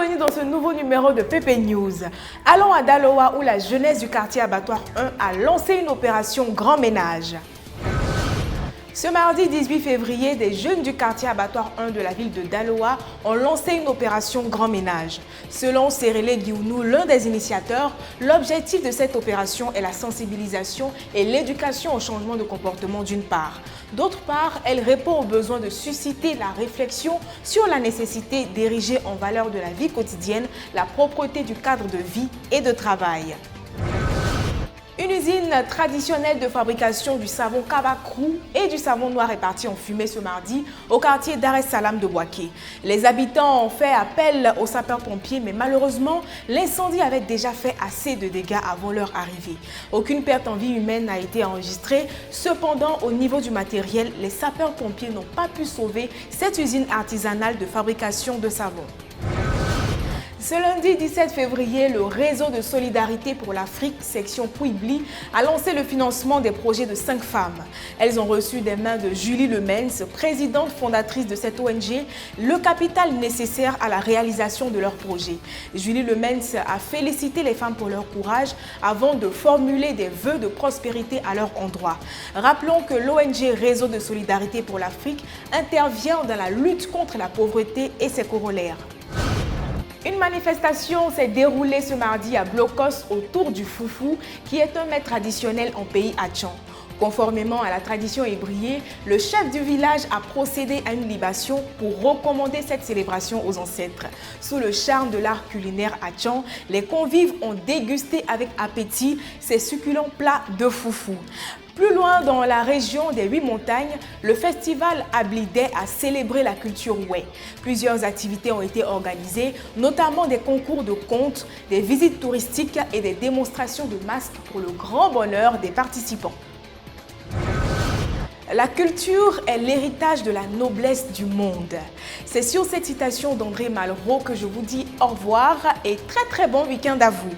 Bienvenue dans ce nouveau numéro de PP News. Allons à Daloa où la jeunesse du quartier Abattoir 1 a lancé une opération Grand Ménage. Ce mardi 18 février, des jeunes du quartier Abattoir 1 de la ville de Daloa ont lancé une opération Grand Ménage. Selon Serele Guiounou, l'un des initiateurs, l'objectif de cette opération est la sensibilisation et l'éducation au changement de comportement d'une part. D'autre part, elle répond au besoin de susciter la réflexion sur la nécessité d'ériger en valeur de la vie quotidienne la propreté du cadre de vie et de travail. Une usine traditionnelle de fabrication du savon Kabakrou et du savon noir est partie en fumée ce mardi au quartier Dar es Salaam de Bouaké. Les habitants ont fait appel aux sapeurs-pompiers, mais malheureusement, l'incendie avait déjà fait assez de dégâts avant leur arrivée. Aucune perte en vie humaine n'a été enregistrée. Cependant, au niveau du matériel, les sapeurs-pompiers n'ont pas pu sauver cette usine artisanale de fabrication de savon. Ce lundi 17 février, le réseau de solidarité pour l'Afrique, section Pouibli, a lancé le financement des projets de 5 femmes. Elles ont reçu des mains de Julie Lemens, présidente fondatrice de cette ONG, le capital nécessaire à la réalisation de leur projet. Julie Lemens a félicité les femmes pour leur courage avant de formuler des vœux de prospérité à leur endroit. Rappelons que l'ONG Réseau de solidarité pour l'Afrique intervient dans la lutte contre la pauvreté et ses corollaires. Une manifestation s'est déroulée ce mardi à Blocos autour du foufou, qui est un mets traditionnel en pays Atchan. Conformément à la tradition ébriée, le chef du village a procédé à une libation pour recommander cette célébration aux ancêtres. Sous le charme de l'art culinaire Atchan, les convives ont dégusté avec appétit ces succulents plats de foufou. Plus loin dans la région des 8 montagnes, le festival Ablidé a célébré la culture Wé. Plusieurs activités ont été organisées, notamment des concours de contes, des visites touristiques et des démonstrations de masques pour le grand bonheur des participants. La culture est l'héritage de la noblesse du monde. C'est sur cette citation d'André Malraux que je vous dis au revoir et très bon week-end à vous.